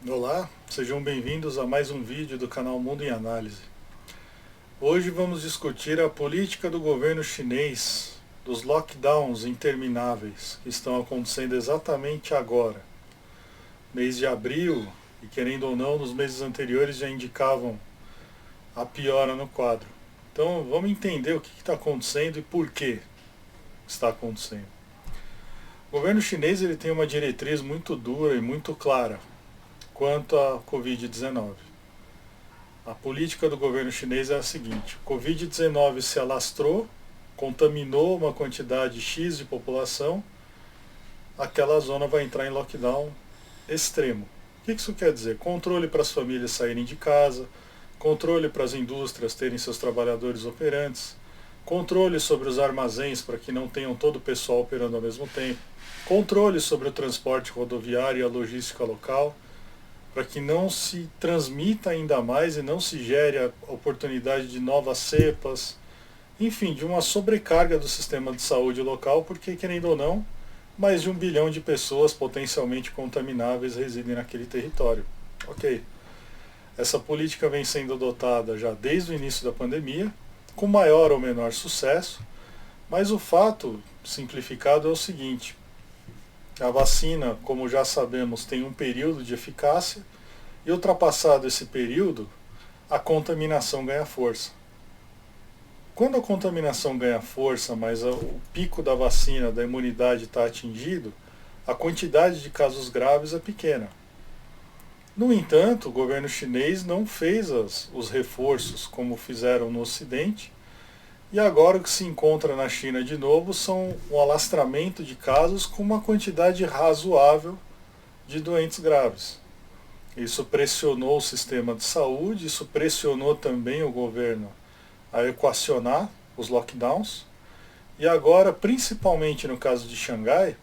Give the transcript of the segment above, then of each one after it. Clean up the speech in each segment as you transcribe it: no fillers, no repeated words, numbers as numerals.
Olá, sejam bem-vindos a mais um vídeo do canal Mundo em Análise. Hoje vamos discutir a política do governo chinês, dos lockdowns intermináveis que estão acontecendo exatamente agora. Mês de abril, e querendo ou não, nos meses anteriores já indicavam a piora no quadro. Então vamos entender o que está acontecendo e por que está acontecendo. O governo chinês ele tem uma diretriz muito dura e muito clara quanto à Covid-19. A política do governo chinês é a seguinte: Covid-19 se alastrou, contaminou uma quantidade X de população, aquela zona vai entrar em lockdown extremo. O que isso quer dizer? Controle para as famílias saírem de casa, controle para as indústrias terem seus trabalhadores operantes, controle sobre os armazéns para que não tenham todo o pessoal operando ao mesmo tempo, controle sobre o transporte rodoviário e a logística local, para que não se transmita ainda mais e não se gere a oportunidade de novas cepas, enfim, de uma sobrecarga do sistema de saúde local, porque, querendo ou não, mais de 1 bilhão de pessoas potencialmente contamináveis residem naquele território. Ok. Essa política vem sendo adotada já desde o início da pandemia, com maior ou menor sucesso, mas o fato simplificado é o seguinte: a vacina, como já sabemos, tem um período de eficácia e, ultrapassado esse período, a contaminação ganha força. Quando a contaminação ganha força, mas o pico da vacina, da imunidade está atingido, a quantidade de casos graves é pequena. No entanto, o governo chinês não fez os reforços como fizeram no Ocidente, e agora o que se encontra na China de novo são um alastramento de casos com uma quantidade razoável de doentes graves. Isso pressionou o sistema de saúde, isso pressionou também o governo a equacionar os lockdowns. E agora, principalmente no caso de Xangai,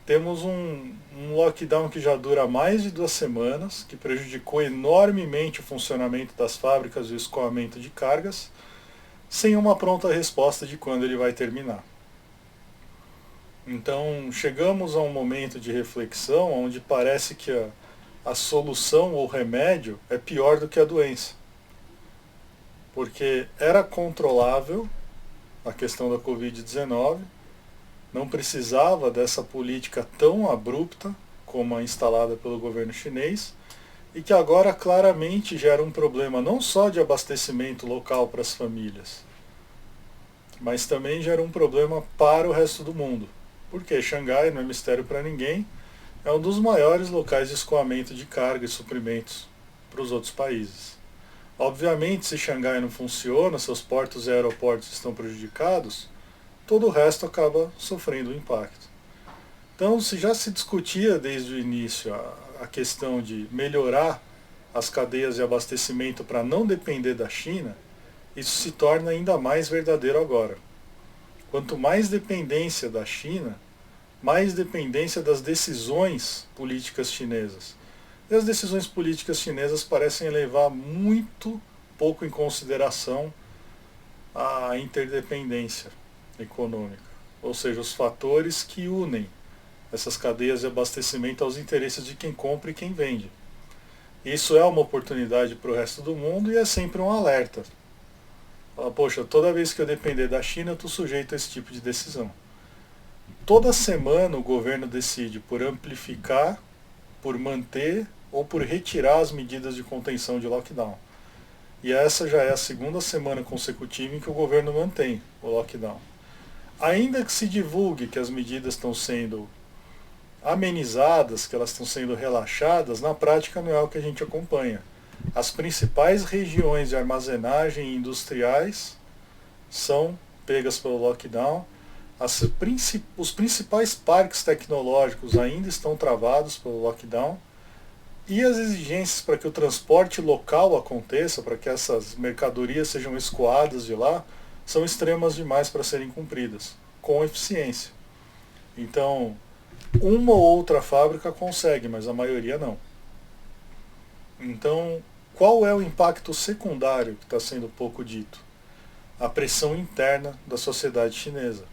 temos um lockdown que já dura mais de 2 semanas, que prejudicou enormemente o funcionamento das fábricas e o escoamento de cargas, sem uma pronta resposta de quando ele vai terminar. Então, chegamos a um momento de reflexão onde parece que a solução ou remédio é pior do que a doença. Porque era controlável a questão da Covid-19, não precisava dessa política tão abrupta como a instalada pelo governo chinês, e que agora claramente gera um problema não só de abastecimento local para as famílias, mas também gera um problema para o resto do mundo. Porque Xangai, não é mistério para ninguém, é um dos maiores locais de escoamento de carga e suprimentos para os outros países. Obviamente, se Xangai não funciona, seus portos e aeroportos estão prejudicados, todo o resto acaba sofrendo o impacto. Então, se já se discutia desde o início a questão de melhorar as cadeias de abastecimento para não depender da China, isso se torna ainda mais verdadeiro agora. Quanto mais dependência da China, mais dependência das decisões políticas chinesas. E as decisões políticas chinesas parecem levar muito pouco em consideração a interdependência econômica, ou seja, os fatores que unem essas cadeias de abastecimento aos interesses de quem compra e quem vende. Isso é uma oportunidade para o resto do mundo e é sempre um alerta. Fala, poxa, toda vez que eu depender da China, eu estou sujeito a esse tipo de decisão. Toda semana o governo decide por amplificar, por manter ou por retirar as medidas de contenção de lockdown. E essa já é a segunda semana consecutiva em que o governo mantém o lockdown. Ainda que se divulgue que as medidas estão sendo amenizadas, que elas estão sendo relaxadas, na prática não é o que a gente acompanha. As principais regiões de armazenagem industriais são pegas pelo lockdown. Os principais parques tecnológicos ainda estão travados pelo lockdown. E as exigências para que o transporte local aconteça, para que essas mercadorias sejam escoadas de lá, são extremas demais para serem cumpridas, com eficiência. Então, uma ou outra fábrica consegue, mas a maioria não. Então, qual é o impacto secundário que está sendo pouco dito? A pressão interna da sociedade chinesa.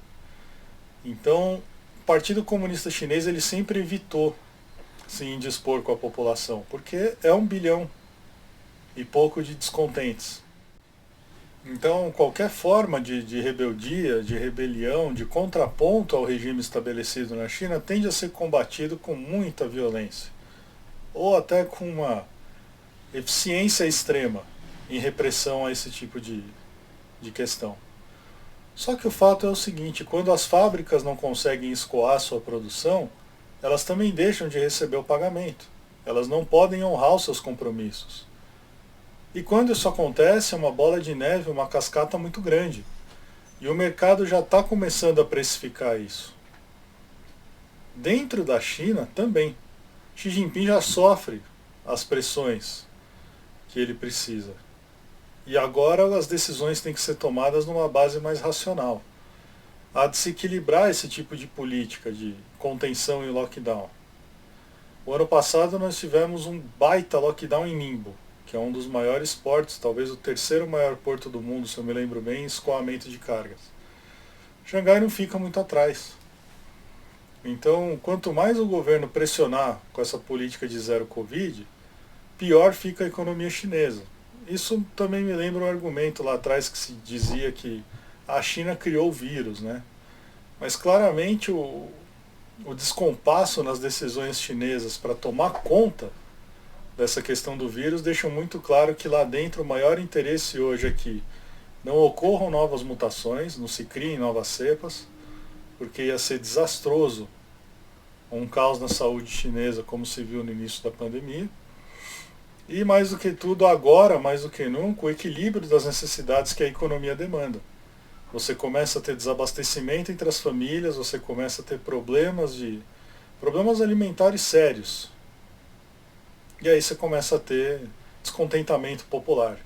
Então, o Partido Comunista Chinês ele sempre evitou se indispor com a população, porque é 1 bilhão e pouco de descontentes. Então, qualquer forma de rebeldia, de rebelião, de contraponto ao regime estabelecido na China tende a ser combatido com muita violência, ou até com uma eficiência extrema em repressão a esse tipo de questão. Só que o fato é o seguinte, quando as fábricas não conseguem escoar sua produção, elas também deixam de receber o pagamento. Elas não podem honrar os seus compromissos. E quando isso acontece, é uma bola de neve, uma cascata muito grande. E o mercado já está começando a precificar isso. Dentro da China também. Xi Jinping já sofre as pressões que ele precisa. E agora as decisões têm que ser tomadas numa base mais racional. Há de se equilibrar esse tipo de política de contenção e lockdown. O ano passado nós tivemos um baita lockdown em Ningbo, que é um dos maiores portos, talvez o terceiro maior porto do mundo, se eu me lembro bem, em escoamento de cargas. Xangai não fica muito atrás. Então, quanto mais o governo pressionar com essa política de zero Covid, pior fica a economia chinesa. Isso também me lembra um argumento lá atrás que se dizia que a China criou o vírus, né? Mas claramente o descompasso nas decisões chinesas para tomar conta dessa questão do vírus deixa muito claro que lá dentro o maior interesse hoje é que não ocorram novas mutações, não se criem novas cepas, porque ia ser desastroso um caos na saúde chinesa como se viu no início da pandemia. E mais do que tudo, agora, mais do que nunca, o equilíbrio das necessidades que a economia demanda. Você começa a ter desabastecimento entre as famílias, você começa a ter problemas alimentares sérios. E aí você começa a ter descontentamento popular.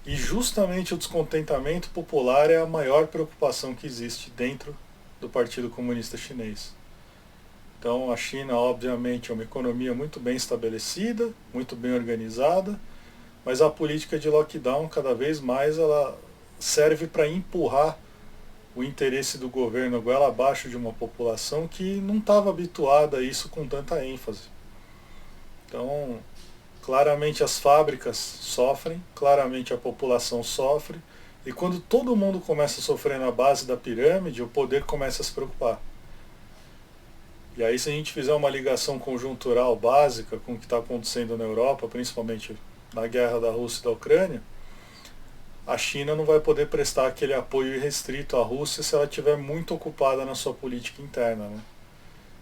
E justamente o descontentamento popular é a maior preocupação que existe dentro do Partido Comunista Chinês. Então a China, obviamente, é uma economia muito bem estabelecida, muito bem organizada, mas a política de lockdown, cada vez mais, ela serve para empurrar o interesse do governo goela abaixo de uma população que não estava habituada a isso com tanta ênfase. Então, claramente as fábricas sofrem, claramente a população sofre, e quando todo mundo começa a sofrer na base da pirâmide, o poder começa a se preocupar. E aí, se a gente fizer uma ligação conjuntural básica com o que está acontecendo na Europa, principalmente na guerra da Rússia e da Ucrânia, a China não vai poder prestar aquele apoio irrestrito à Rússia se ela estiver muito ocupada na sua política interna, né?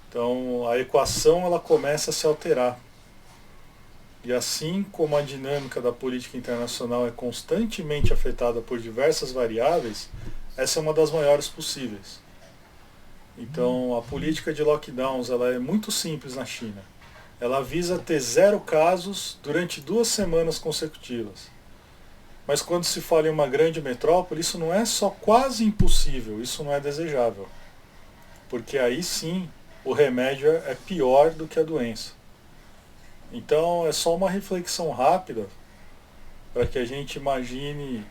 Então a equação ela começa a se alterar. E assim como a dinâmica da política internacional é constantemente afetada por diversas variáveis, essa é uma das maiores possíveis. Então a política de lockdowns ela é muito simples na China. Ela visa ter 0 casos durante 2 semanas consecutivas. Mas quando se fala em uma grande metrópole, isso não é só quase impossível, isso não é desejável. Porque aí sim o remédio é pior do que a doença. Então é só uma reflexão rápida para que a gente imagine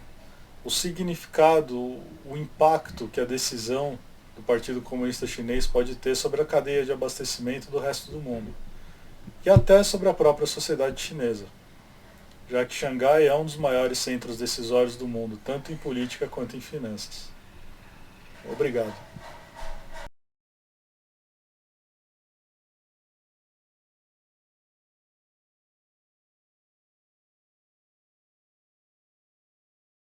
o significado, o impacto que a decisão do Partido Comunista Chinês pode ter sobre a cadeia de abastecimento do resto do mundo. E até sobre a própria sociedade chinesa, já que Xangai é um dos maiores centros decisórios do mundo, tanto em política quanto em finanças. Obrigado.